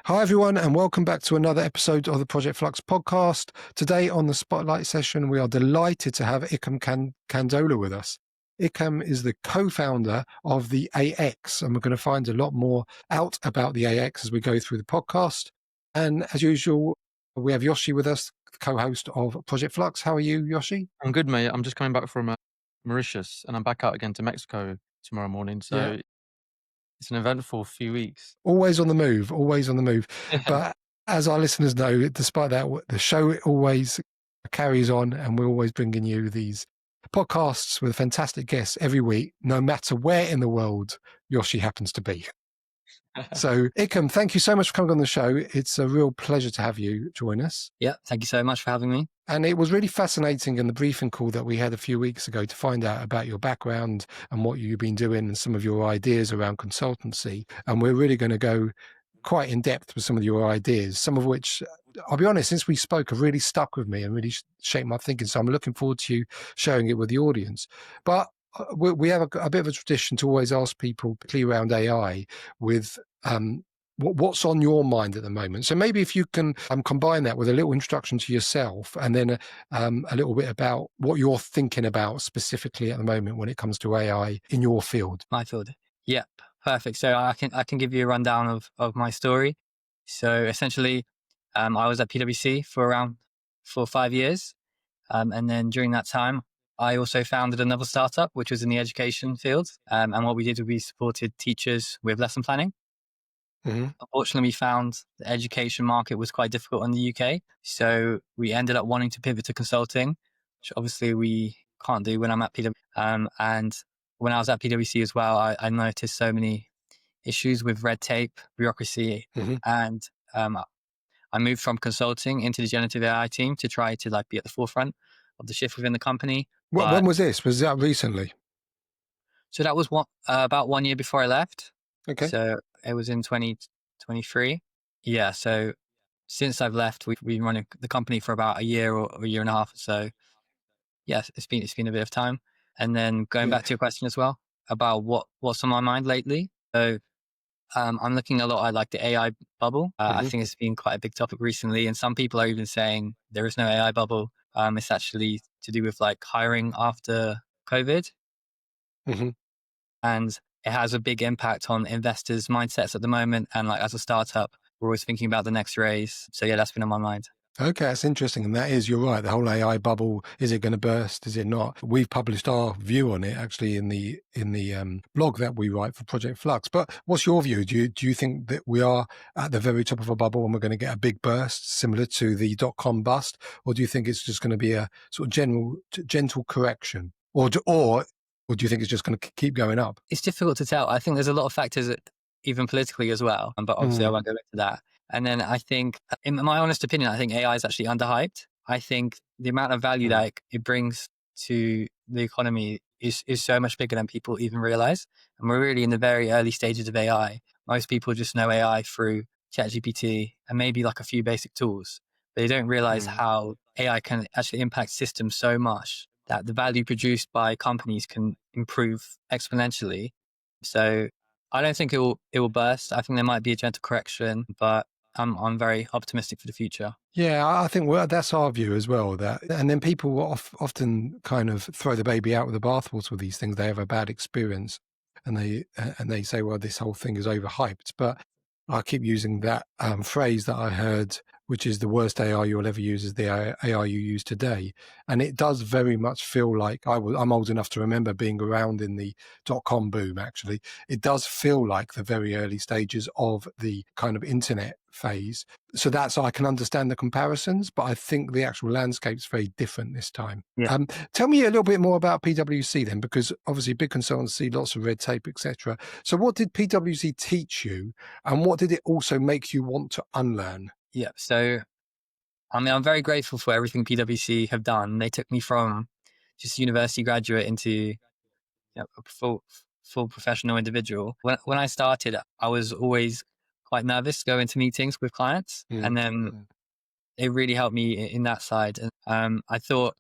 Hi, everyone, and welcome back to another episode of the Project Flux podcast. Today on the Spotlight session, we are delighted to have Ikum Kandola with us. Ikem is the co-founder of the AX, and we're going to find a lot more out about the AX as we go through the podcast. And as usual, we have Yoshi with us, co-host of Project Flux. How are you, Yoshi? I'm good, mate. I'm just coming back from Mauritius, and I'm back out again to Mexico tomorrow morning. So it's an eventful few weeks. Always on the move, always on the move. But as our listeners know, despite that, the show always carries on, and we're always bringing you these podcasts with fantastic guests every week, no matter where in the world Yoshi happens to be. So, Ikem, thank you so much for coming on the show. It's a real pleasure to have you join us. Yeah, thank you so much for having me. And it was really fascinating in the briefing call that we had a few weeks ago to find out about your background and what you've been doing and some of your ideas around consultancy. And we're really going to go quite in depth with some of your ideas, some of which, I'll be honest, since we spoke, have really stuck with me and really shaped my thinking. So I'm looking forward to you sharing it with the audience. But we have a bit of a tradition to always ask people, particularly around AI, with what's on your mind at the moment. So maybe if you can combine that with a little introduction to yourself and then a little bit about what you're thinking about specifically at the moment when it comes to AI in your field. My field. Yeah, perfect. So I can give you a rundown of my story. So essentially, I was at PwC for around 4 or 5 years. And then during that time, I also founded another startup, which was in the education field. And what we did was we supported teachers with lesson planning. Mm-hmm. Unfortunately, we found the education market was quite difficult in the UK. So we ended up wanting to pivot to consulting, which obviously we can't do when I'm at PwC. And when I was at PwC as well, I noticed so many issues with red tape, bureaucracy, Mm-hmm. and I moved from consulting into the generative AI team to try to be at the forefront of the shift within the company. When was this? Was that recently? So that was about 1 year before I left. Okay. So it was in 2023. Yeah. So since I've left, we've been running the company for about a year or a year and a half. So yes, it's been a bit of time. And then going back to your question as well about what's on my mind lately. So I'm looking a lot at the AI bubble. I think it's been quite a big topic recently, and some people are even saying there is no AI bubble. It's actually to do with hiring after COVID. Mm-hmm. And it has a big impact on investors' mindsets at the moment. And as a startup, we're always thinking about the next raise. So yeah, that's been on my mind. Okay, that's interesting. And that is, you're right, the whole AI bubble, is it going to burst? Is it not? We've published our view on it actually in the blog that we write for Project Flux. But what's your view? Do you think that we are at the very top of a bubble and we're going to get a big burst similar to the .com bust? Or do you think it's just going to be a sort of gentle correction? Or do you think it's just going to keep going up? It's difficult to tell. I think there's a lot of factors, even politically as well. But obviously I won't go into that. And then I think, in my honest opinion, I think AI is actually underhyped. I think the amount of value that it brings to the economy is so much bigger than people even realize. And we're really in the very early stages of AI. Most people just know AI through ChatGPT and maybe a few basic tools, but they don't realize how AI can actually impact systems so much that the value produced by companies can improve exponentially. So I don't think it will burst. I think there might be a gentle correction, but I'm very optimistic for the future. Yeah, I think that's our view as well. And then people will often kind of throw the baby out with the bathwater with these things. They have a bad experience, and they say, "Well, this whole thing is overhyped." But I keep using that phrase that I heard, which is the worst AI you'll ever use is the AI you use today. And it does very much feel like I'm old enough to remember being around in the .com boom, actually. It does feel like the very early stages of the kind of internet phase. So I can understand the comparisons, but I think the actual landscape's very different this time. Yeah. Tell me a little bit more about PwC then, because obviously big consultancy, lots of red tape, etc. So what did PwC teach you, and what did it also make you want to unlearn? Yeah. So, I'm very grateful for everything PwC have done. They took me from just university graduate into a full professional individual. When I started, I was always quite nervous to go into meetings with clients, and then it really helped me in that side. And I thought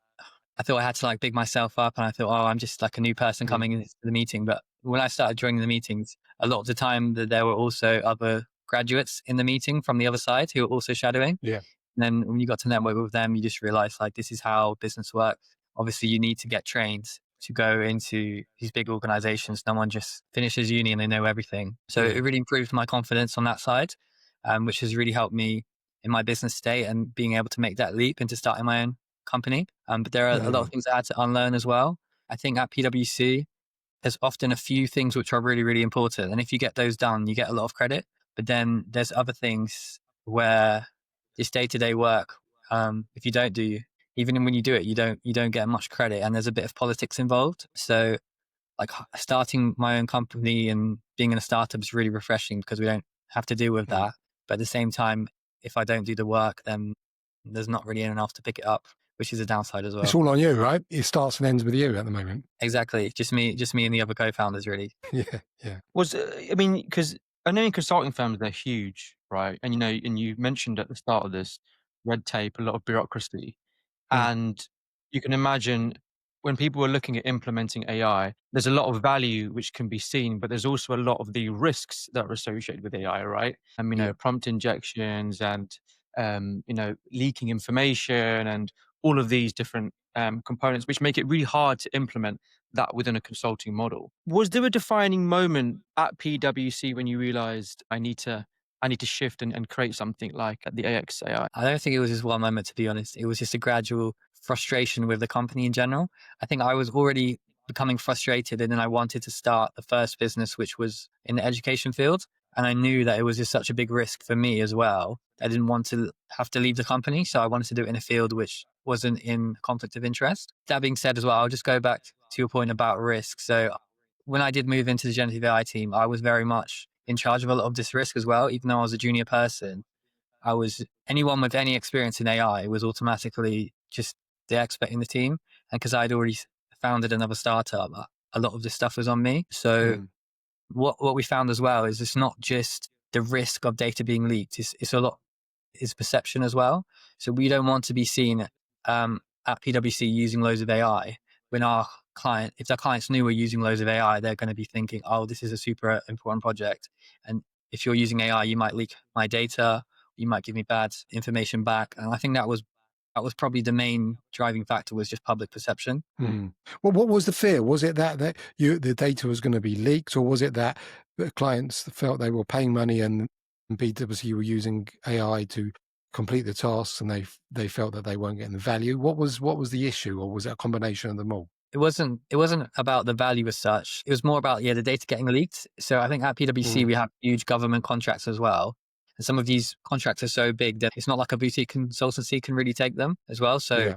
I had to big myself up, and I thought, oh, I'm just a new person coming into the meeting. But when I started joining the meetings, a lot of the time there were also other graduates in the meeting from the other side who were also shadowing. Yeah. And then when you got to network with them, you just realize like, this is how business works. Obviously, you need to get trained to go into these big organizations. No one just finishes uni and they know everything. So it really improved my confidence on that side, which has really helped me in my business state and being able to make that leap into starting my own company. But there are a lot of things I had to unlearn as well. I think at PwC, there's often a few things which are really, really important. And if you get those done, you get a lot of credit. But then there's other things where this day-to-day work, if you don't do, even when you do it, you don't get much credit, and there's a bit of politics involved. So like starting my own company and being in a startup is really refreshing because we don't have to deal with that. But at the same time, if I don't do the work, then there's not really enough to pick it up, which is a downside as well. It's all on you, right? It starts and ends with you at the moment. Exactly. Just me and the other co-founders, really. Yeah. I mean, because I know in consulting firms, they're huge, right? And, and you mentioned at the start of this, red tape, a lot of bureaucracy. And you can imagine when people are looking at implementing AI, there's a lot of value which can be seen, but there's also a lot of the risks that are associated with AI, right? Prompt injections and, leaking information and all of these different components, which make it really hard to implement that within a consulting model. Was there a defining moment at PwC when you realized I need to shift and create something like at the AX.ai? I don't think it was just one moment, to be honest. It was just a gradual frustration with the company in general. I think I was already becoming frustrated, and then I wanted to start the first business, which was in the education field. And I knew that it was just such a big risk for me as well. I didn't want to have to leave the company. So I wanted to do it in a field which wasn't in conflict of interest. That being said as well, I'll just go back to your point about risk. So when I did move into the generative AI team, I was very much in charge of a lot of this risk as well. Even though I was a junior person, anyone with any experience in AI was automatically just the expert in the team. And because I'd already founded another startup, a lot of this stuff was on me. So what we found as well is it's not just the risk of data being leaked. It's a lot is perception as well. So we don't want to be seen at PwC using loads of AI when if our clients knew we're using loads of AI, they're going to be thinking, oh, this is a super important project. And if you're using AI, you might leak my data, you might give me bad information back. And I think that was probably the main driving factor, was just public perception. Well, what was the fear? Was it that the data was going to be leaked, or was it that the clients felt they were paying money and PwC were using AI to complete the tasks, and they felt that they weren't getting the value? What was the issue, or was it a combination of them all? It wasn't about the value as such. It was more about the data getting leaked. So I think at PwC we have huge government contracts as well. And some of these contracts are so big that it's not like a boutique consultancy can really take them as well. So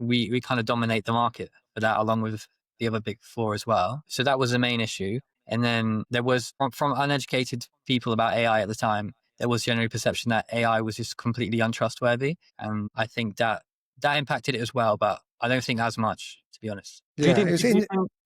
we kind of dominate the market for that, along with the other big four as well. So that was the main issue. And then there was, from uneducated people about AI at the time, there was generally perception that AI was just completely untrustworthy. And I think that impacted it as well, but I don't think as much, to be honest.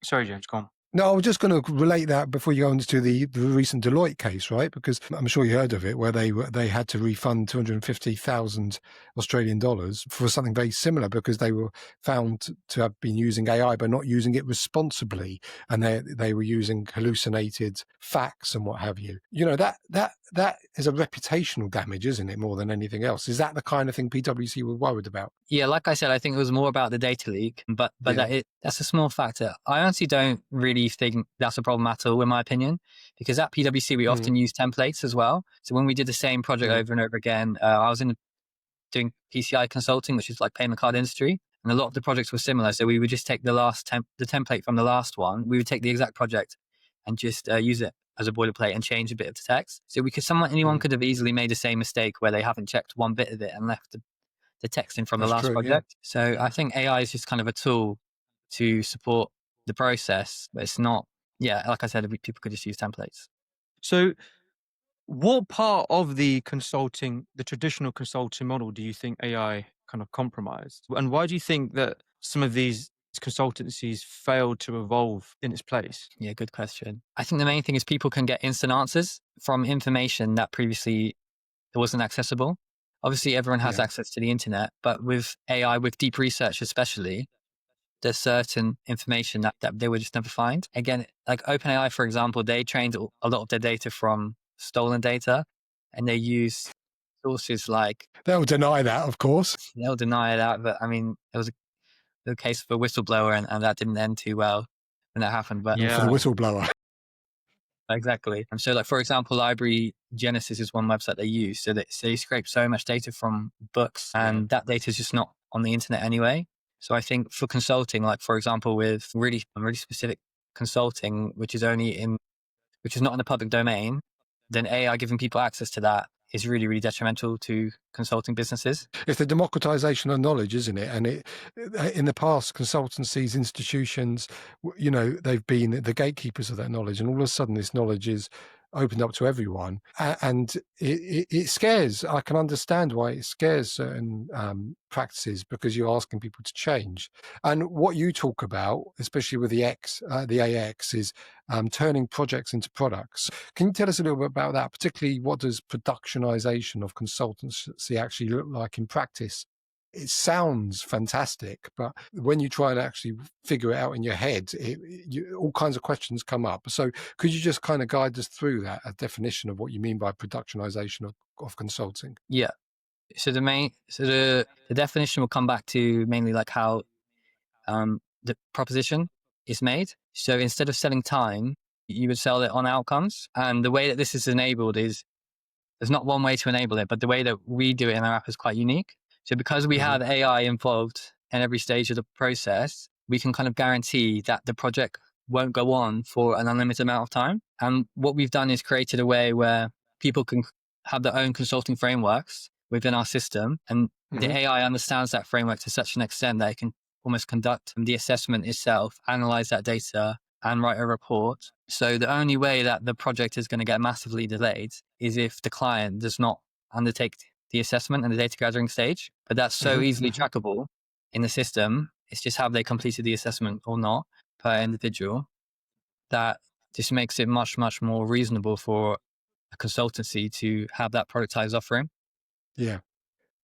Sorry, James, go on. No, I was just going to relate that before you go into the recent Deloitte case, right? Because I'm sure you heard of it, where they had to refund 250,000 Australian dollars for something very similar, because they were found to have been using AI but not using it responsibly, and they were using hallucinated facts and what have you. That is a reputational damage, isn't it? More than anything else, is that the kind of thing PwC were worried about? Yeah, like I said, I think it was more about the data leak, but that's a small factor. I honestly don't really think that's a problem at all, in my opinion, because at PwC we often use templates as well. So when we did the same project over and over again, I was doing PCI consulting, which is like payment card industry, and a lot of the projects were similar. So we would just take the template from the last one. We would take the exact project and just use it as a boilerplate and change a bit of the text. So anyone could have easily made the same mistake where they haven't checked one bit of it and left the text in from the last project. So I think AI is just kind of a tool to support the process, but it's not, like I said, people could just use templates. So what part of the traditional consulting model do you think AI kind of compromised? And why do you think that some of these consultancies failed to evolve in its place? Yeah, good question. I think the main thing is people can get instant answers from information that previously it wasn't accessible. Obviously, everyone has access to the internet, but with AI, with deep research especially, there's certain information that they would just never find. Again, like OpenAI, for example, they trained a lot of their data from stolen data, and they use sources like... They'll deny that, of course. They'll deny that, but I mean, it was the case for a whistleblower, and that didn't end too well when that happened. But For the whistleblower. exactly. And so, like, for example, Library Genesis is one website they use. So they scrape so much data from books, and that data is just not on the internet anyway. So I think for consulting, like, for example, with really specific consulting, which is not in the public domain, then AI giving people access to that is really, really detrimental to consulting businesses. It's the democratization of knowledge, isn't it? And in the past, consultancies, institutions, they've been the gatekeepers of that knowledge, and all of a sudden this knowledge is opened up to everyone, and it scares. I can understand why it scares certain practices, because you're asking people to change. And what you talk about, especially with the AX, is turning projects into products. Can you tell us a little bit about that? Particularly, what does productionization of consultancy actually look like in practice? It sounds fantastic, but when you try and actually figure it out in your head, all kinds of questions come up. So could you just kind of guide us through that, a definition of what you mean by productionization of consulting? Yeah. So the definition will come back to mainly like how the proposition is made. So instead of selling time, you would sell it on outcomes. And the way that this is enabled is, there's not one way to enable it, but the way that we do it in our app is quite unique. So because we have AI involved in every stage of the process, we can kind of guarantee that the project won't go on for an unlimited amount of time. And what we've done is created a way where people can have their own consulting frameworks within our system. And the AI understands that framework to such an extent that it can almost conduct the assessment itself, analyze that data, and write a report. So the only way that the project is going to get massively delayed is if the client does not undertake the assessment and the data gathering stage. But that's so easily trackable in the system. It's just have they completed the assessment or not per individual, that just makes it much, much more reasonable for a consultancy to have that productized offering. Yeah.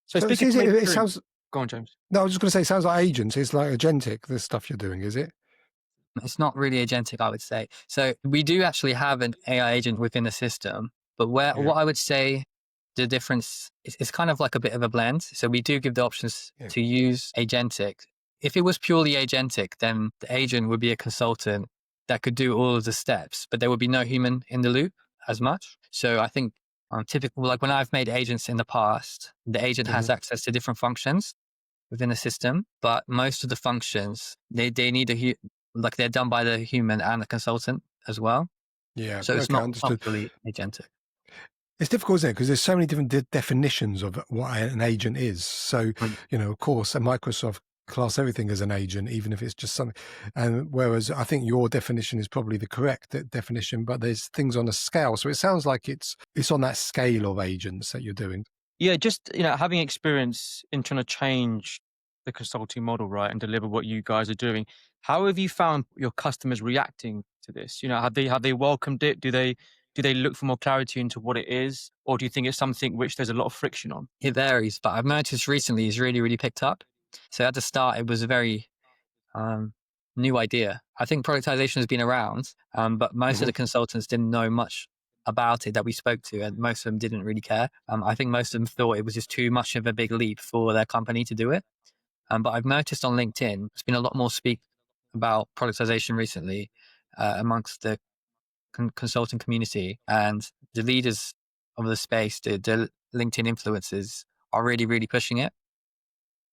So it sounds... Go on, James. No, I was just going to say, it sounds like agents. It's like agentic, the stuff you're doing, is it? It's not really agentic, I would say. So we do actually have an AI agent within the system, but what I would say the difference is kind of like a bit of a blend. So we do give the options to use agentic. If it was purely agentic, then the agent would be a consultant that could do all of the steps, but there would be no human in the loop as much. So I think typical, like when I've made agents in the past, the agent has access to different functions within the system, but most of the functions, they need like they're done by the human and the consultant as well. Yeah. So it's not really agentic. It's difficult, isn't it? Because there's so many different definitions of what an agent is. So, of course, Microsoft class everything as an agent, even if it's just something. And whereas I think your definition is probably the correct definition, but there's things on a scale. So it sounds like it's on that scale of agents that you're doing. Yeah, just having experience in trying to change the consulting model, right, and deliver what you guys are doing. How have you found your customers reacting to this? Have they welcomed it? Do they look for more clarity into what it is, or do you think it's something which there's a lot of friction on? It varies, but I've noticed recently it's really, really picked up. So at the start, it was a very new idea. I think productization has been around, but most of the consultants didn't know much about it that we spoke to, and most of them didn't really care. I think most of them thought it was just too much of a big leap for their company to do it. But I've noticed on LinkedIn, there's been a lot more speak about productization recently amongst the consulting community, and the leaders of the space, the LinkedIn influencers, are really, really pushing it.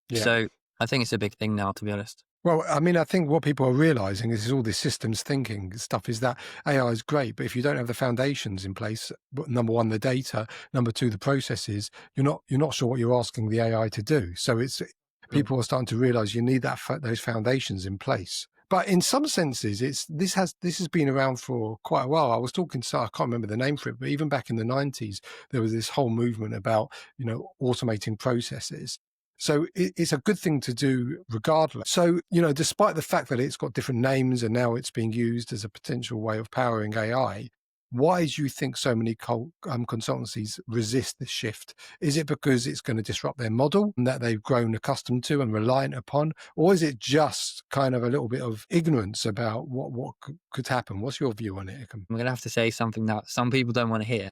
Yeah. So I think it's a big thing now, to be honest. Well, I mean, I think what people are realizing is all this systems thinking stuff is that AI is great, but if you don't have the foundations in place, number one, the data, number two, the processes, you're not sure what you're asking the AI to do. So people are starting to realize you need those foundations in place. But in some senses, this has been around for quite a while. I was talking to, I can't remember the name for it, but even back in the 90s, there was this whole movement about, automating processes. So it's a good thing to do regardless. So, despite the fact that it's got different names and now it's being used as a potential way of powering AI, why do you think so many consultancies resist this shift? Is it because it's going to disrupt their model that they've grown accustomed to and reliant upon? Or is it just kind of a little bit of ignorance about what could happen? What's your view on it, Ikem? I'm going to have to say something that some people don't want to hear.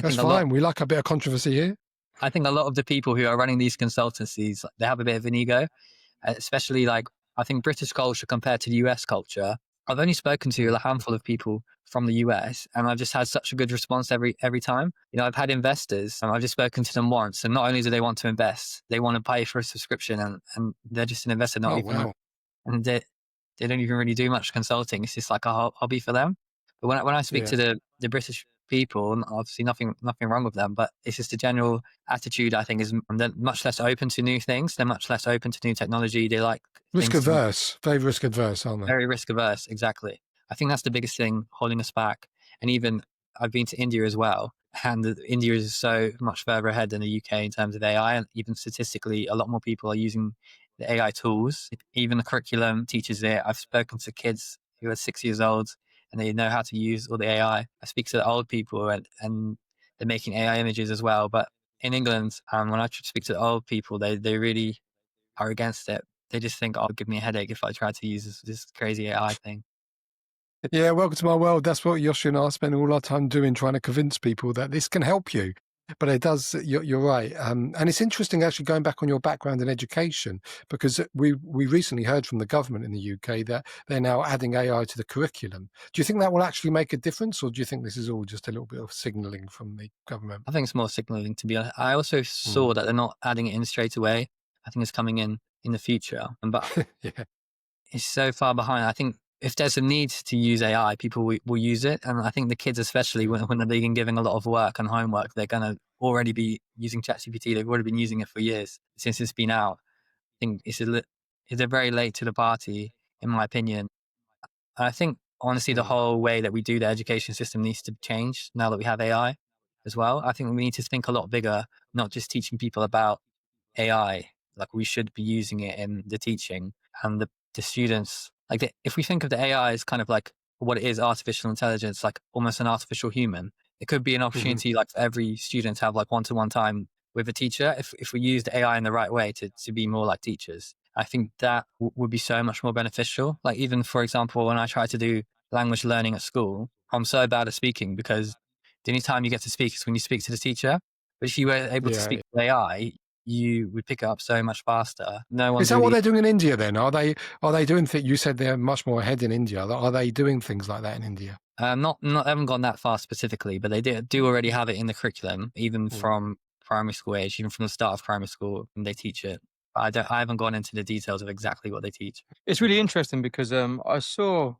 That's fine. We like a bit of controversy here. I think a lot of the people who are running these consultancies, they have a bit of an ego, especially like I think British culture compared to the US culture. I've only spoken to a handful of people from the US, and I've just had such a good response every time. I've had investors, and I've just spoken to them once, and not only do they want to invest, they want to pay for a subscription, and they're just an investor, not even, wow. and they don't even really do much consulting. It's just like a hobby for them. But when I speak to the British people, and obviously nothing wrong with them, but it's just a general attitude. I think is they're much less open to new things. They're much less open to new technology. They like risk averse, very risk averse, aren't they? Very risk averse, exactly. I think that's the biggest thing holding us back. And even I've been to India as well, and India is so much further ahead than the UK in terms of AI, and even statistically, a lot more people are using the AI tools. Even the curriculum teaches it. I've spoken to kids who are 6 years old and they know how to use all the AI. I speak to the old people and they're making AI images as well. But in England, when I speak to the old people, they really are against it. They just think, oh, it'll give me a headache if I try to use this crazy AI thing. Yeah, welcome to my world. That's what Yoshi and I spend all our time doing, trying to convince people that this can help you. But it does, you're right. And it's interesting actually going back on your background in education, because we recently heard from the government in the UK that they're now adding AI to the curriculum. Do you think that will actually make a difference, or do you think this is all just a little bit of signalling from the government? I think it's more signalling, to be honest. I also saw that they're not adding it in straight away. I think it's coming in the future. But yeah. It's so far behind. I think if there's a need to use AI, people will use it. And I think the kids, especially when they're being given a lot of work and homework, they're going to already be using ChatGPT. They've already been using it for years since it's been out. I think they're very late to the party, in my opinion. And I think, honestly, the whole way that we do the education system needs to change now that we have AI as well. I think we need to think a lot bigger, not just teaching people about AI. Like, we should be using it in the teaching, and the students. Like, if we think of the AI as kind of like what it is, artificial intelligence, like almost an artificial human, it could be an opportunity like for every student to have like one-to-one time with a teacher. If we use the AI in the right way to be more like teachers, I think that would be so much more beneficial. Like, even for example, when I try to do language learning at school, I'm so bad at speaking because the only time you get to speak is when you speak to the teacher. But if you were able to speak to AI, you would pick it up so much faster. No one. Is that what they're doing in India then? Are they doing things? You said they're much more ahead in India. Are they doing things like that in India? Not haven't gone that far specifically, but they do already have it in the curriculum, even from primary school age, even from the start of primary school, and they teach it. I haven't gone into the details of exactly what they teach. It's really interesting because I saw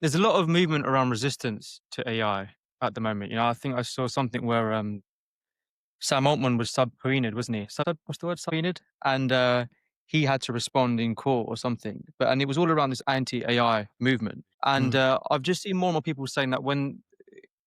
there's a lot of movement around resistance to AI at the moment. I think I saw something where Sam Altman was subpoenaed, wasn't he? What's the word? Subpoenaed, and he had to respond in court or something. And it was all around this anti-AI movement. And I've just seen more and more people saying that when,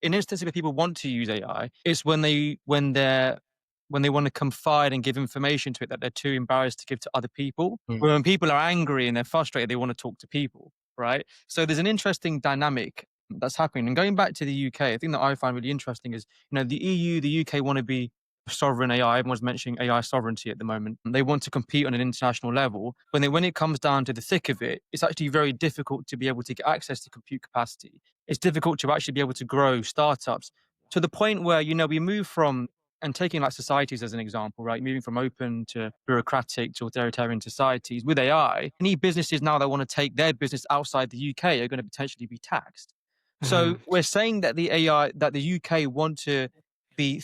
in instances where people want to use AI, it's when they want to confide and give information to it that they're too embarrassed to give to other people. When people are angry and they're frustrated, they want to talk to people, right? So there's an interesting dynamic that's happening. And going back to the UK, I think that I find really interesting is, the EU, the UK want to be sovereign AI. Everyone's mentioning AI sovereignty at the moment. They want to compete on an international level. When it comes down to the thick of it, it's actually very difficult to be able to get access to compute capacity. It's difficult to actually be able to grow startups to the point where, we move from, and taking like societies as an example, right? Moving from open to bureaucratic to authoritarian societies with AI, any businesses now that want to take their business outside the UK are going to potentially be taxed. So we're saying that the UK want to be,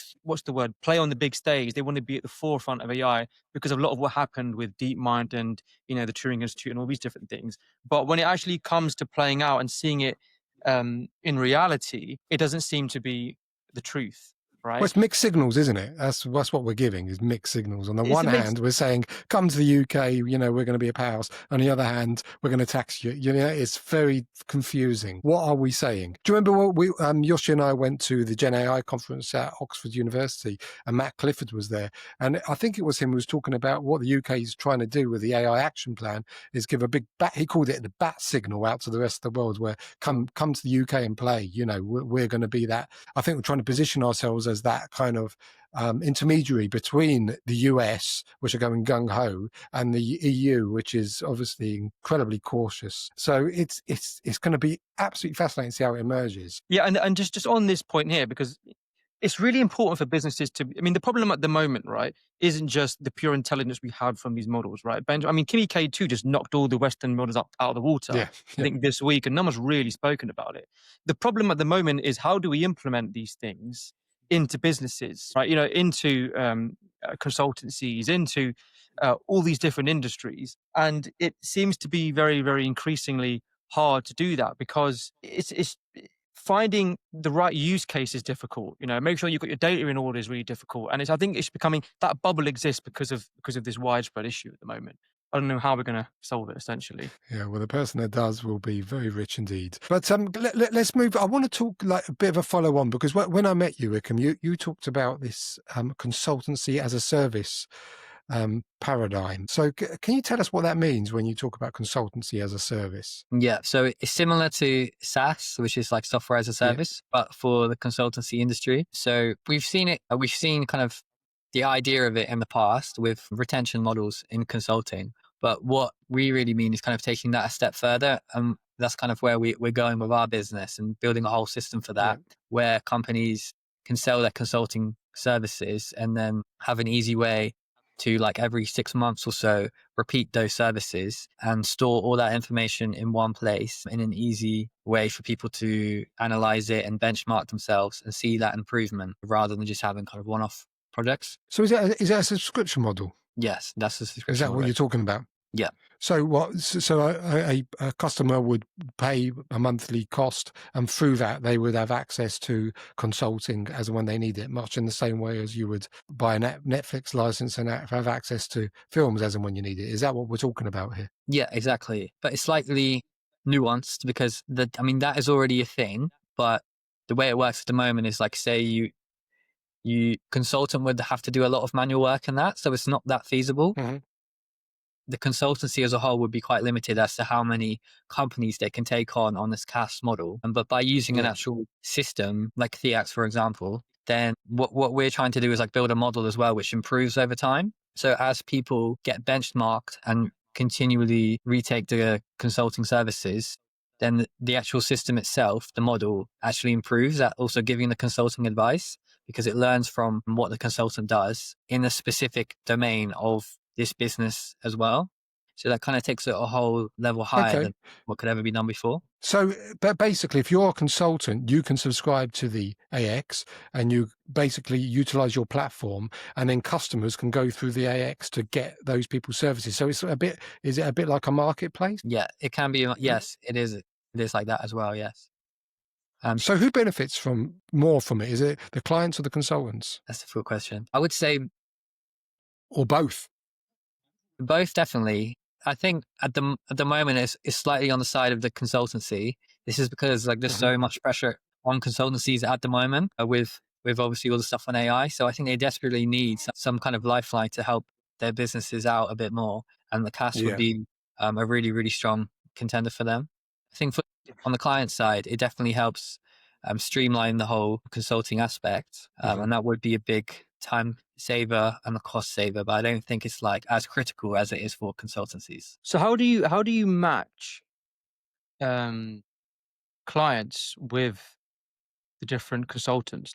play on the big stage. They want to be at the forefront of AI because of a lot of what happened with DeepMind and, the Turing Institute and all these different things. But when it actually comes to playing out and seeing it in reality, it doesn't seem to be the truth. Right. Well, it's mixed signals, isn't it? That's what we're giving, is mixed signals. On the one hand, we're saying, come to the UK, we're going to be a powerhouse. On the other hand, we're going to tax you. It's very confusing. What are we saying? Do you remember what Yoshi and I went to the Gen AI conference at Oxford University, and Matt Clifford was there. And I think it was him who was talking about what the UK is trying to do with the AI action plan is give a big he called it the bat signal out to the rest of the world, where come to the UK and play. We're going to be that. I think we're trying to position ourselves as that kind of intermediary between the US, which are going gung-ho, and the EU, which is obviously incredibly cautious. So it's going to be absolutely fascinating to see how it emerges. Yeah, and just on this point here, because it's really important for businesses to, I mean, the problem at the moment, right, isn't just the pure intelligence we have from these models, right? I mean, Kimi K2 just knocked all the Western models out of the water, Yeah. I think this week, and no one's really spoken about it. The problem at the moment is how do we implement these things into businesses, right? You know, into consultancies, into all these different industries. And it seems to be very, very increasingly hard to do that because it's finding the right use case is difficult. You know, make sure you've got your data in order is really difficult. And I think it's becoming, that bubble exists because of this widespread issue at the moment. I don't know how we're going to solve it, essentially. Yeah, well, the person that does will be very rich indeed. But let's move. I want to talk like a bit of a follow on, because when I met you, Ikem, you talked about this consultancy as a service paradigm. So can you tell us what that means when you talk about consultancy as a service? Yeah, so it's similar to SaaS, which is like software as a service, but for the consultancy industry. So we've seen kind of the idea of it in the past with retention models in consulting. But what we really mean is kind of taking that a step further. And that's kind of where we're going with our business and building a whole system for that, where companies can sell their consulting services and then have an easy way to, like, every 6 months or so, repeat those services and store all that information in one place in an easy way for people to analyze it and benchmark themselves and see that improvement rather than just having kind of one-off projects. So is that a subscription model? Yes, that's the subscription Is that model. what you're talking about? Yeah. So what? So a customer would pay a monthly cost, and through that they would have access to consulting as and when they need it, much in the same way as you would buy a Netflix license and have access to films as and when you need it. Is that what we're talking about here? Yeah, exactly. But it's slightly nuanced because that is already a thing. But the way it works at the moment is, like, say you consultant would have to do a lot of manual work in that, so it's not that feasible. Mm-hmm. The consultancy as a whole would be quite limited as to how many companies they can take on this CAS model. But by using an actual system like TheAX, for example, then what we're trying to do is like build a model as well, which improves over time. So as people get benchmarked and continually retake the consulting services, then the actual system itself, the model, actually improves at also giving the consulting advice, because it learns from what the consultant does in a specific domain of this business as well. So that kind of takes it a whole level higher than what could ever be done before. So, but basically, if you're a consultant, you can subscribe to the AX and you basically utilize your platform, and then customers can go through the AX to get those people's services. So is it a bit like a marketplace? Yeah, it can be. Yes, it is. It is like that as well. Yes. So who benefits more from it? Is it the clients or the consultants? That's a full question. I would say, or both. Both, definitely. I think at the moment it's slightly on the side of the consultancy. This is because, like, there's so much pressure on consultancies at the moment with obviously all the stuff on AI. So I think they desperately need some kind of lifeline to help their businesses out a bit more. And the CAS would be a really, really strong contender for them. I think on the client side, it definitely helps streamline the whole consulting aspect. And that would be a big time saver and a cost saver, but I don't think it's like as critical as it is for consultancies. So how do you match clients with the different consultants?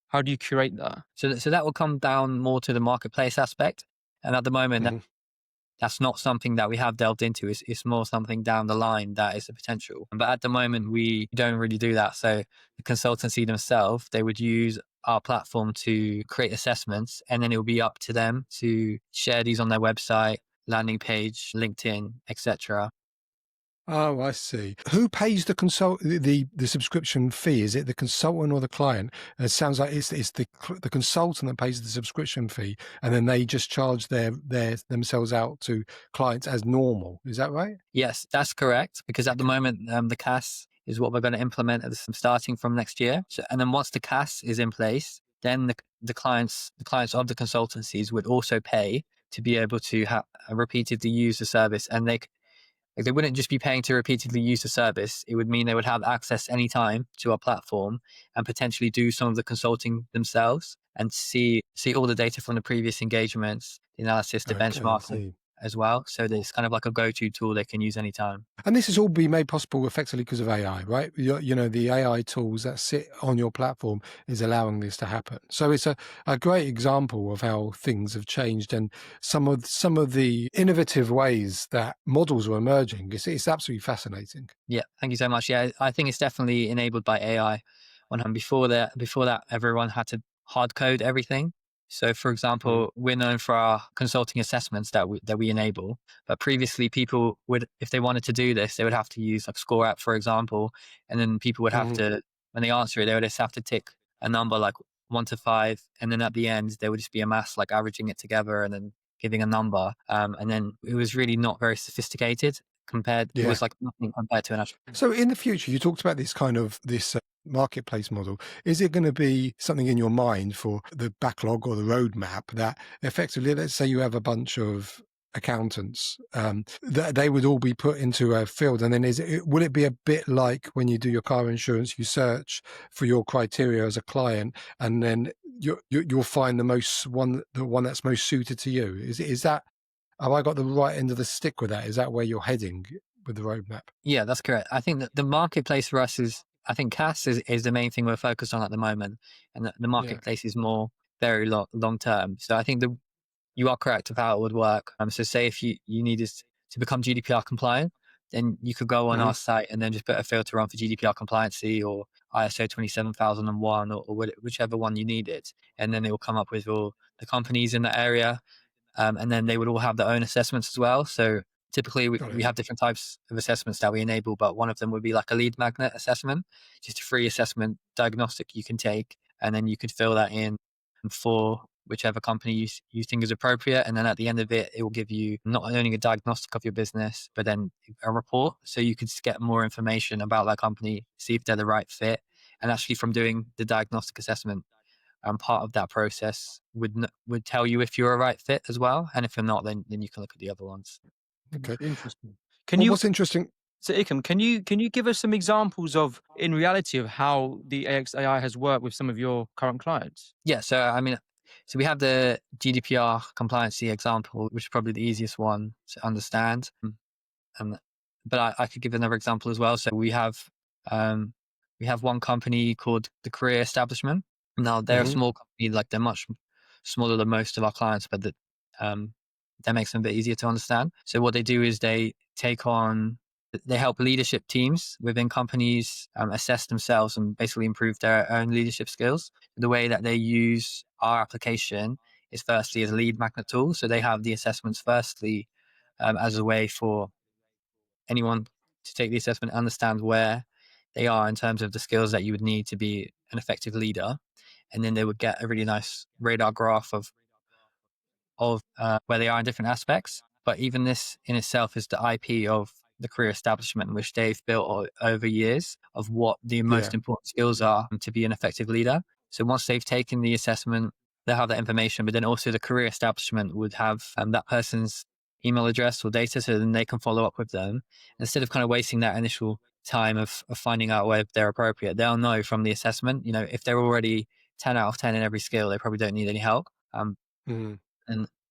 How do you curate that? So that will come down more to the marketplace aspect. And at the moment, that's not something that we have delved into. It's more something down the line that is a potential. But at the moment, we don't really do that. So the consultancy themselves, they would use our platform to create assessments, and then it will be up to them to share these on their website, landing page, LinkedIn, etc. Oh, I see. Who pays the subscription fee? Is it the consultant or the client? It sounds like it's the consultant that pays the subscription fee, and then they just charge themselves out to clients as normal. Is that right? Yes, that's correct. Because at the moment, the CAS is what we're going to implement starting from next year. So, and then once the CAS is in place, then the clients of the consultancies would also pay to be able to repeatedly use the service, and they wouldn't just be paying to repeatedly use the service. It would mean they would have access anytime to our platform and potentially do some of the consulting themselves and see all the data from the previous engagements, the analysis, the benchmarking, as well. So it's kind of like a go-to tool they can use anytime. And this has all been made possible effectively because of AI, right? The AI tools that sit on your platform is allowing this to happen. So it's a great example of how things have changed and some of the innovative ways that models are emerging. It's absolutely fascinating. Yeah, thank you so much. Yeah, I think it's definitely enabled by AI. When before that, everyone had to hard code everything. So, for example, we're known for our consulting assessments that we enable. But previously, people would, if they wanted to do this, they would have to use like Score App, for example, and then people would have to, when they answer it, they would just have to tick a number like 1 to 5, and then at the end there would just be a mass like averaging it together and then giving a number. And then it was really not very sophisticated compared. It was like nothing compared to an actual. So in the future, you talked about this marketplace model. Is it going to be something in your mind for the backlog or the roadmap that effectively, let's say you have a bunch of accountants, that they would all be put into a field, and then will it be a bit like when you do your car insurance, you search for your criteria as a client, and then you'll find the one that's most suited to you? Is that, have I got the right end of the stick with that? Is that where you're heading with the roadmap? Yeah, that's correct. I think that the marketplace for us is, I think CAS is the main thing we're focused on at the moment. And the marketplace is more very long term. So I think you are correct of how it would work. So say if you needed to become GDPR compliant, then you could go on our site and then just put a filter on for GDPR compliancy or ISO 27001 or whichever one you needed. And then it will come up with all the companies in that area. And then they would all have their own assessments as well. So typically we have different types of assessments that we enable, but one of them would be like a lead magnet assessment, just a free assessment diagnostic you can take. And then you could fill that in for whichever company you think is appropriate. And then at the end of it, it will give you not only a diagnostic of your business, but then a report. So you could get more information about that company, see if they're the right fit. And actually from doing the diagnostic assessment, part of that process would tell you if you're a right fit as well. And if you're not, then you can look at the other ones. Okay. Interesting. What's interesting? So Ikem, can you give us some examples of, in reality, of how the AX.ai has worked with some of your current clients? Yeah. So I mean, so we have the GDPR compliancy example, which is probably the easiest one to understand. But I could give another example as well. So we have one company called the Career Establishment. Now they're a small company, like they're much smaller than most of our clients, but that makes them a bit easier to understand. So what they do is they help leadership teams within companies assess themselves and basically improve their own leadership skills. The way that they use our application is firstly as a lead magnet tool. So they have the assessments firstly as a way for anyone to take the assessment, understand where they are in terms of the skills that you would need to be an effective leader. And then they would get a really nice radar graph of where they are in different aspects. But even this in itself is the IP of the Career Establishment, which they've built over years of what the most important skills are to be an effective leader. So once they've taken the assessment, they'll have that information, but then also the Career Establishment would have that person's email address or data, so then they can follow up with them. Instead of kind of wasting that initial time of finding out whether they're appropriate, they'll know from the assessment, if they're already 10 out of 10 in every skill, they probably don't need any help. And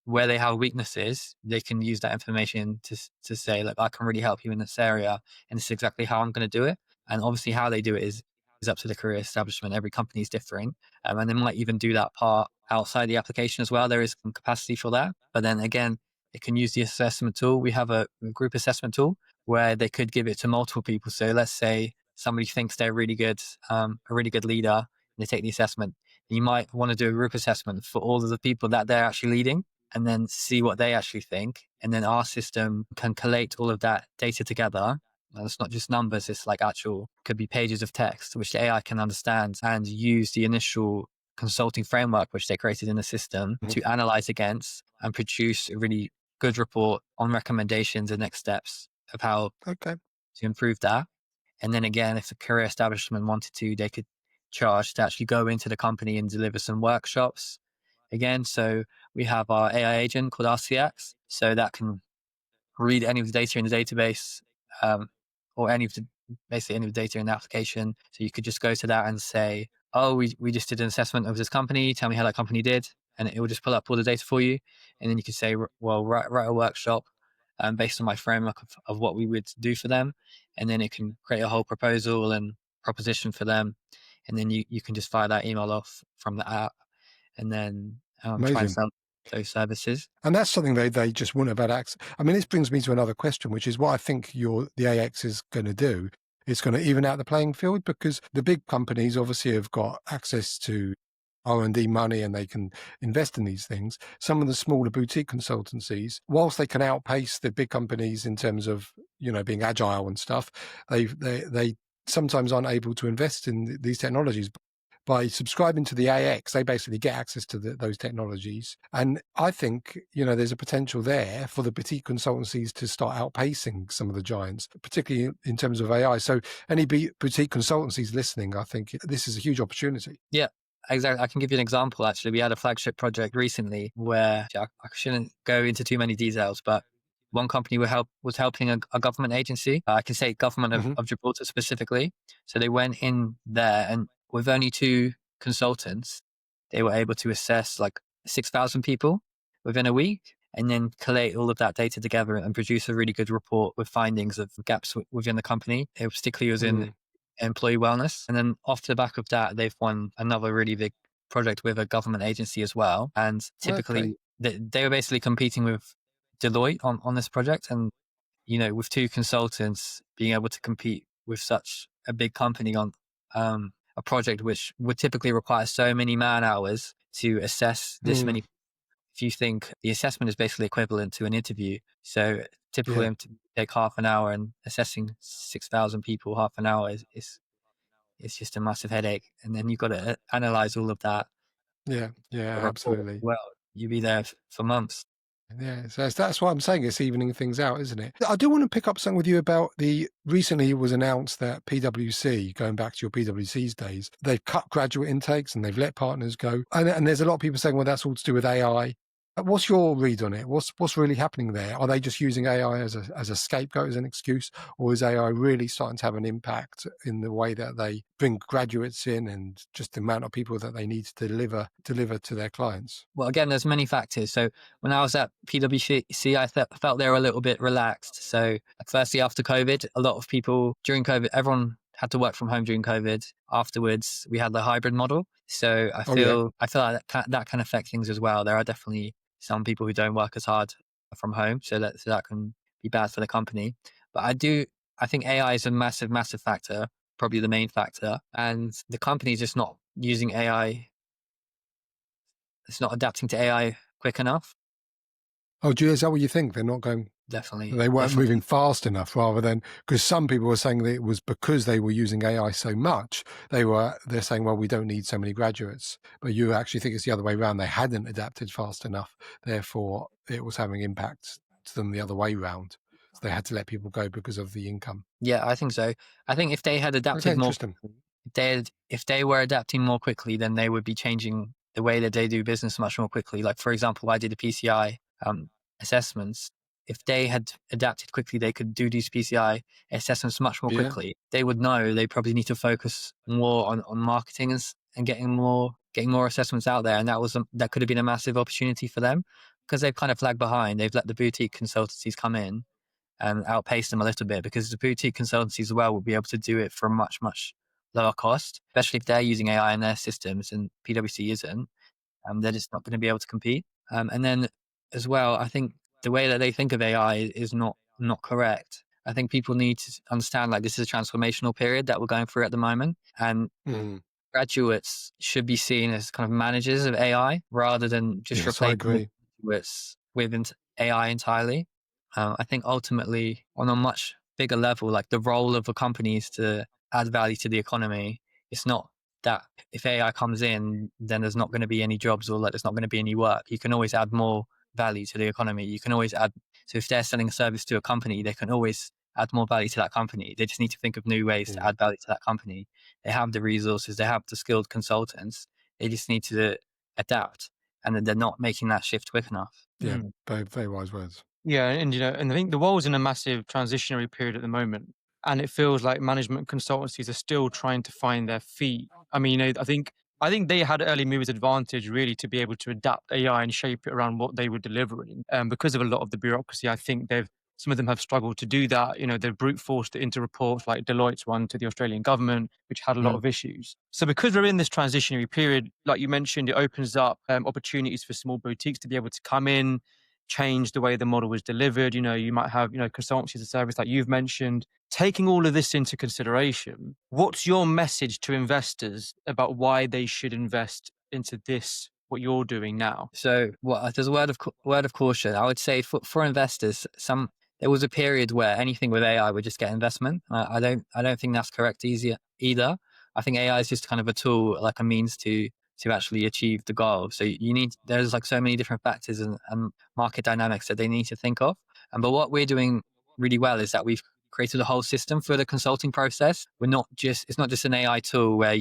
where they have weaknesses, they can use that information to say, look, I can really help you in this area, and this is exactly how I'm going to do it. And obviously how they do it is up to the Career Establishment. Every company is different. And they might even do that part outside the application as well. There is some capacity for that. But then again, it can use the assessment tool. We have a group assessment tool where they could give it to multiple people. So let's say somebody thinks they're really good, a really good leader, and they take the assessment. You might want to do a group assessment for all of the people that they're actually leading and then see what they actually think. And then our system can collate all of that data together. And it's not just numbers, it's like could be pages of text, which the AI can understand and use the initial consulting framework, which they created in the system to analyze against and produce a really good report on recommendations and next steps of how to improve that. And then again, if the Career Establishment wanted to, they could charge to actually go into the company and deliver some workshops again. So we have our AI agent called RCX. So that can read any of the data in the database or basically any of the data in the application. So you could just go to that and say, oh, we just did an assessment of this company. Tell me how that company did. and it will just pull up all the data for you. And then you can say, well, write a workshop based on my framework of what we would do for them. And then it can create a whole proposal and proposition for them. And then you can just fire that email off from the app and then try and Amazing. sell those services. And that's something they just wouldn't have had access. I mean, this brings me to another question, which is what I think the AX is going to do. It's going to even out the playing field, because the big companies obviously have got access to R&D money and they can invest in these things. Some of the smaller boutique consultancies, whilst they can outpace the big companies in terms of, being agile and stuff, they sometimes aren't able to invest in these technologies. By subscribing to the AX, they basically get access to those technologies. And I think, there's a potential there for the boutique consultancies to start outpacing some of the giants, particularly in terms of AI. So any boutique consultancies listening, I think this is a huge opportunity. Yeah, exactly. I can give you an example, actually. We had a flagship project recently where I shouldn't go into too many details, but one company was helping a government agency. I can say government of Gibraltar specifically. So they went in there, and with only 2 consultants, they were able to assess like 6,000 people within a week, and then collate all of that data together and produce a really good report with findings of gaps within the company. It particularly was in employee wellness. And then off the back of that, they've won another really big project with a government agency as well. And typically they were basically competing with Deloitte on this project. And, with 2 consultants being able to compete with such a big company on a project which would typically require so many man hours to assess this many. If you think the assessment is basically equivalent to an interview, so typically to take half an hour, and assessing 6,000 people half an hour is just a massive headache. And then you've got to analyze all of that. Yeah, absolutely. Well, you'll be there for months. Yeah, so that's why I'm saying it's evening things out, isn't it? I do want to pick up something with you about recently it was announced that PwC, going back to your PwC's days, they've cut graduate intakes and they've let partners go. And there's a lot of people saying, well, that's all to do with AI. What's your read on it? What's really happening there? Are they just using AI as a scapegoat, as an excuse, or is AI really starting to have an impact in the way that they bring graduates in and just the amount of people that they need to deliver to their clients? Well, again, there's many factors. So when I was at PwC, I felt they were a little bit relaxed. So firstly, after COVID, a lot of people during COVID, everyone had to work from home during COVID. Afterwards, we had the hybrid model. So I feel like that can affect things as well. There are definitely some people who don't work as hard from home, so that can be bad for the company. But I think AI is a massive, massive factor, probably the main factor, and the company is just not using AI. It's not adapting to AI quick enough. Oh, gee, is that what you think? They're not going? Definitely. They weren't moving fast enough, rather than, because some people were saying that it was because they were using AI so much, they're saying, well, we don't need so many graduates. But you actually think it's the other way around. They hadn't adapted fast enough. Therefore, it was having impact to them the other way round. So they had to let people go because of the income. Yeah, I think so. I think if they had adapted more, if they were adapting more quickly, then they would be changing the way that they do business much more quickly. Like, for example, I did a PCI assessments. If they had adapted quickly, they could do these PCI assessments much more quickly. They would know they probably need to focus more on marketing and getting more assessments out there. And that could have been a massive opportunity for them, because they've kind of lagged behind. They've let the boutique consultancies come in and outpace them a little bit, because the boutique consultancies as well will be able to do it for a much, much lower cost, especially if they're using AI in their systems and PwC isn't. They're just not going to be able to compete. And then as well, I think the way that they think of AI is not correct. I think people need to understand, like, this is a transformational period that we're going through at the moment, and graduates should be seen as kind of managers of AI rather than just replacing graduates with AI entirely. I think ultimately, on a much bigger level, like, the role of a company is to add value to the economy. It's not that if AI comes in, then there's not going to be any jobs, or like there's not going to be any work. You can always add more value to the economy. You can always add. So if they're selling a service to a company, they can always add more value to that company. They just need to think of new ways to add value to that company. They have the resources. They have the skilled consultants. They just need to adapt, and then they're not making that shift quick enough. Yeah, very, very wise words. Yeah, and I think the world's in a massive transitionary period at the moment, and it feels like management consultancies are still trying to find their feet. I mean, I think I think they had early movers advantage really to be able to adapt AI and shape it around what they were delivering. Because of a lot of the bureaucracy, I think some of them have struggled to do that. They've brute forced it into reports like Deloitte's one to the Australian government, which had a lot of issues. So because we're in this transitionary period, like you mentioned, it opens up opportunities for small boutiques to be able to come in, change the way the model was delivered. You might have, consultancy as a service like you've mentioned. Taking all of this into consideration, what's your message to investors about why they should invest into this, what you're doing now? So, there's a word of caution. I would say for investors, there was a period where anything with AI would just get investment. I don't think that's correct either. I think AI is just kind of a tool, like a means to actually achieve the goal. So there's like so many different factors and market dynamics that they need to think of. But what we're doing really well is that we've created a whole system for the consulting process. It's not just an AI tool where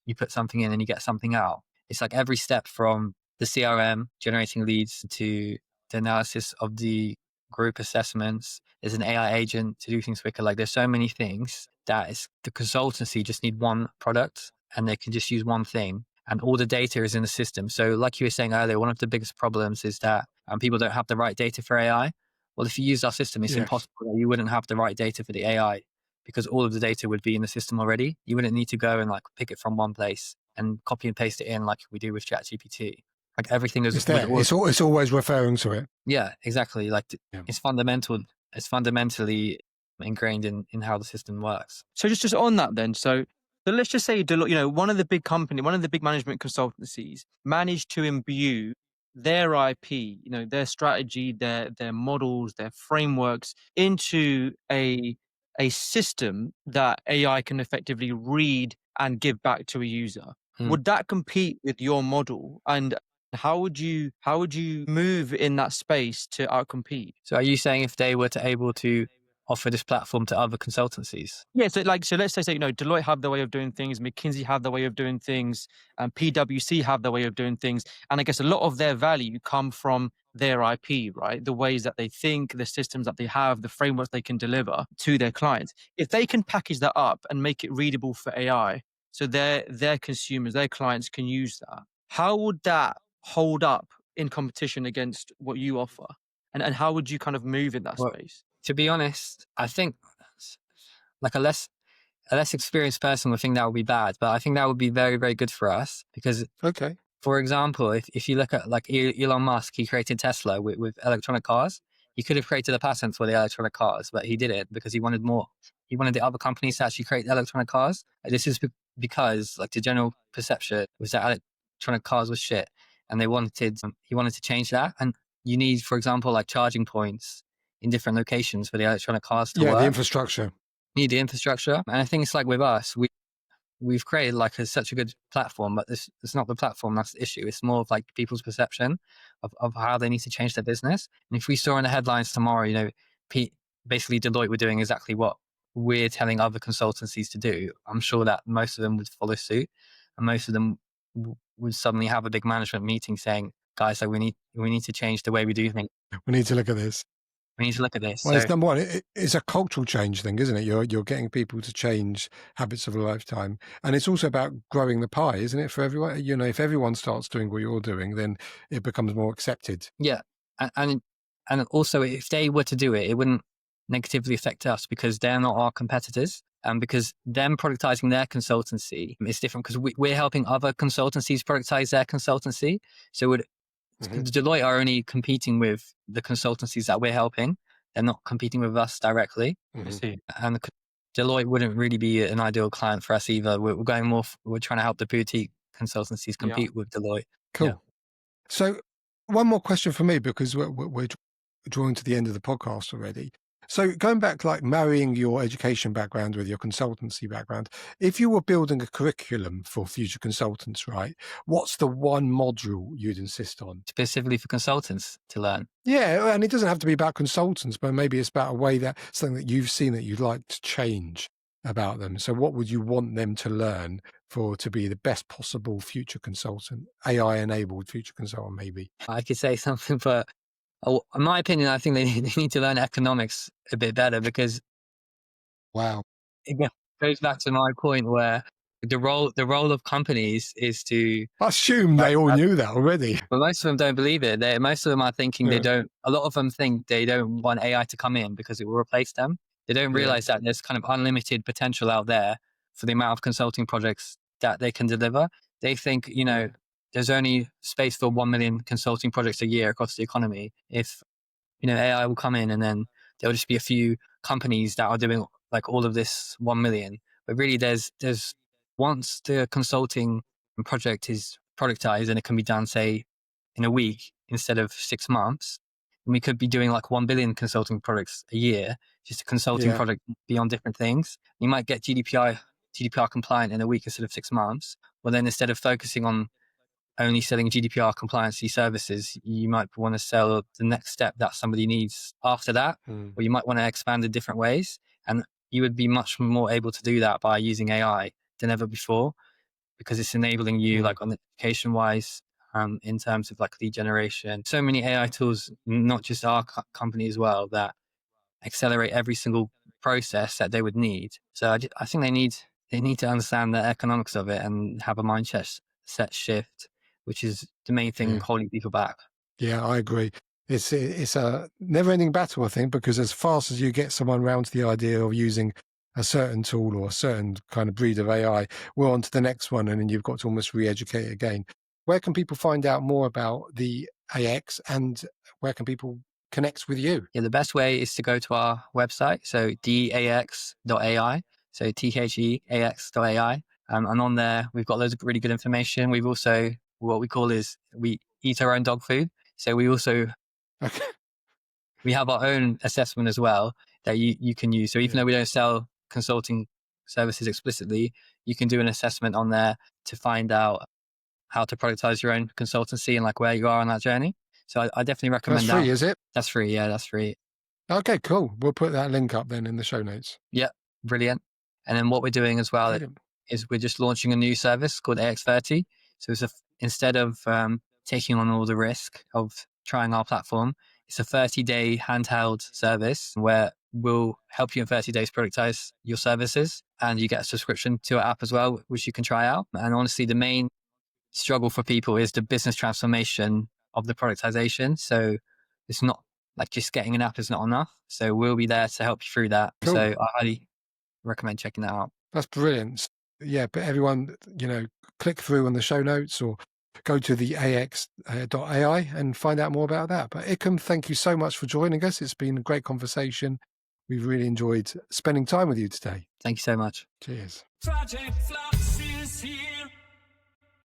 you put something in and you get something out. It's like every step from the CRM generating leads to the analysis of the group assessments. There's an AI agent to do things quicker. Like there's so many things that the consultancy just need one product and they can just use one thing. And all the data is in the system. So like you were saying earlier, one of the biggest problems is that people don't have the right data for AI. Well, if you use our system, it's impossible that you wouldn't have the right data for the AI because all of the data would be in the system already. You wouldn't need to go and like pick it from one place and copy and paste it in like we do with ChatGPT. Like everything is it's there. It's always referring to it. Yeah, exactly. Like it's fundamental. It's fundamentally ingrained in how the system works. So just on that then. So let's just say Deloitte, one of the big management consultancies managed to imbue their IP, their strategy, their models, their frameworks into a system that AI can effectively read and give back to a user. Would that compete with your model? And how would you move in that space to outcompete? So are you saying if they were able to offer this platform to other consultancies? Yeah, so let's say Deloitte have the way of doing things, McKinsey have the way of doing things, and PwC have the way of doing things, and I guess a lot of their value come from their IP, right? The ways that they think, the systems that they have, the frameworks they can deliver to their clients. If they can package that up and make it readable for AI, so their consumers, their clients can use that, how would that hold up in competition against what you offer? And how would you kind of move in that space? To be honest, I think like a less experienced person would think that would be bad, but I think that would be very, very good for us because, for example, if you look at like Elon Musk, he created Tesla with electronic cars. He could have created a patent for the electronic cars, but he didn't because he wanted more. He wanted the other companies to actually create electronic cars. This is because like the general perception was that electronic cars was shit, and he wanted to change that. And you need, for example, like charging points in different locations for the electronic cars to work. The infrastructure. Need the infrastructure. And I think it's like with us, we've created like such a good platform, but it's not the platform that's the issue. It's more of like people's perception of how they need to change their business. And if we saw in the headlines tomorrow, basically Deloitte were doing exactly what we're telling other consultancies to do, I'm sure that most of them would follow suit, and most of them would suddenly have a big management meeting saying, guys, like we need to change the way we do things. We need to look at this. We need to look at this. Well, it's number one. It's a cultural change thing, isn't it? You're getting people to change habits of a lifetime, and it's also about growing the pie, isn't it? For everyone, if everyone starts doing what you're doing, then it becomes more accepted. Yeah, and also if they were to do it, it wouldn't negatively affect us because they're not our competitors, and because them productizing their consultancy is different because we're helping other consultancies productize their consultancy. So Deloitte are only competing with the consultancies that we're helping. They're not competing with us directly. I see. And Deloitte wouldn't really be an ideal client for us either. We're trying to help the boutique consultancies compete with Deloitte. Cool. Yeah. So one more question for me, because we're drawing to the end of the podcast already. So going back, like marrying your education background with your consultancy background, if you were building a curriculum for future consultants, right, what's the one module you'd insist on? Specifically for consultants to learn? Yeah, and it doesn't have to be about consultants, but maybe it's about something that you've seen that you'd like to change about them. So what would you want them to learn to be the best possible future consultant, AI-enabled future consultant, maybe? I could say something, but in my opinion, I think they need to learn economics a bit better because wow, it goes back to my point where the role of companies is to. I assume they all knew that already. But most of them don't believe it. Most of them are thinking they don't. A lot of them think they don't want AI to come in because it will replace them. They don't realize that there's kind of unlimited potential out there for the amount of consulting projects that they can deliver. They think, there's only space for 1 million consulting projects a year across the economy. If, AI will come in and then there'll just be a few companies that are doing like all of this 1 million. But really there's once the consulting project is productized and it can be done, say, in a week instead of 6 months, and we could be doing like 1 billion consulting projects a year, just a consulting project beyond different things. You might get GDPR compliant in a week instead of 6 months. Well, then instead of focusing on only selling GDPR compliancy services, you might want to sell the next step that somebody needs after that, or you might want to expand in different ways. And you would be much more able to do that by using AI than ever before, because it's enabling you like on the education wise, in terms of like lead generation. So many AI tools, not just our company as well, that accelerate every single process that they would need. So I think they need to understand the economics of it and have a mindset shift, which is the main thing holding people back. Yeah, I agree. It's a never-ending battle, I think, because as fast as you get someone round to the idea of using a certain tool or a certain kind of breed of AI, we're on to the next one, and then you've got to almost re-educate again. Where can people find out more about the AX, and where can people connect with you? Yeah, the best way is to go to our website, so TheAX.ai, so TheAX.ai. And on there, we've got loads of really good information. We've also, what we call is, we eat our own dog food. So we also, we have our own assessment as well that you can use. So even though we don't sell consulting services explicitly, you can do an assessment on there to find out how to productize your own consultancy and like where you are on that journey. So I definitely recommend that. That's free, is it? That's free. Yeah, that's free. Okay, cool. We'll put that link up then in the show notes. Yeah, brilliant. And then what we're doing as well is we're just launching a new service called AX.ai. So instead of taking on all the risk of trying our platform, it's a 30-day handheld service where we'll help you in 30 days productize your services, and you get a subscription to our app as well, which you can try out. And honestly, the main struggle for people is the business transformation of the productization. So it's not like just getting an app is not enough. So we'll be there to help you through that. Cool. So I highly recommend checking that out. That's brilliant. Yeah, but everyone, click through on the show notes or go to the AX.ai and find out more about that. But Ikem, thank you so much for joining us. It's been a great conversation. We've really enjoyed spending time with you today. Thank you so much. Cheers. Project Flux is here.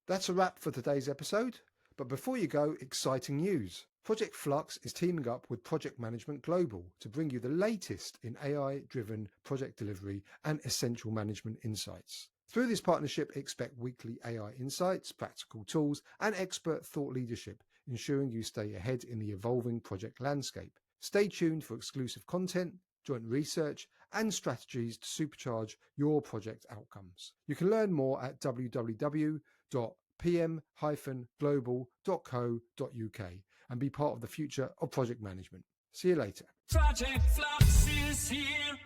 That's a wrap for today's episode. But before you go, exciting news. Project Flux is teaming up with Project Management Global to bring you the latest in AI-driven project delivery and essential management insights. Through this partnership, expect weekly AI insights, practical tools, and expert thought leadership, ensuring you stay ahead in the evolving project landscape. Stay tuned for exclusive content, joint research, and strategies to supercharge your project outcomes. You can learn more at www.pm-global.co.uk and be part of the future of project management. See you later. Project Flux is here.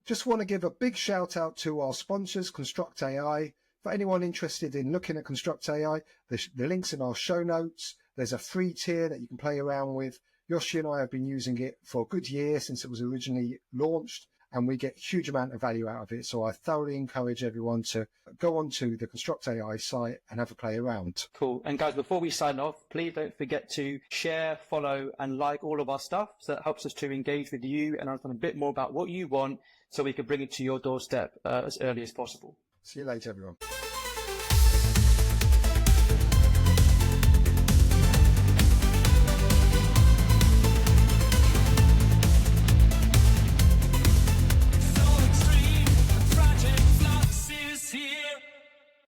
Just want to give a big shout out to our sponsors, Construct.ai. For anyone interested in looking at Construct.ai, the link's in our show notes. There's a free tier that you can play around with. Yoshi and I have been using it for a good year since it was originally launched, and we get a huge amount of value out of it. So I thoroughly encourage everyone to go onto the Construct.ai site and have a play around. Cool. And guys, before we sign off, please don't forget to share, follow, and like all of our stuff. So that helps us to engage with you and understand a bit more about what you want so we can bring it to your doorstep as early as possible. See you later, everyone.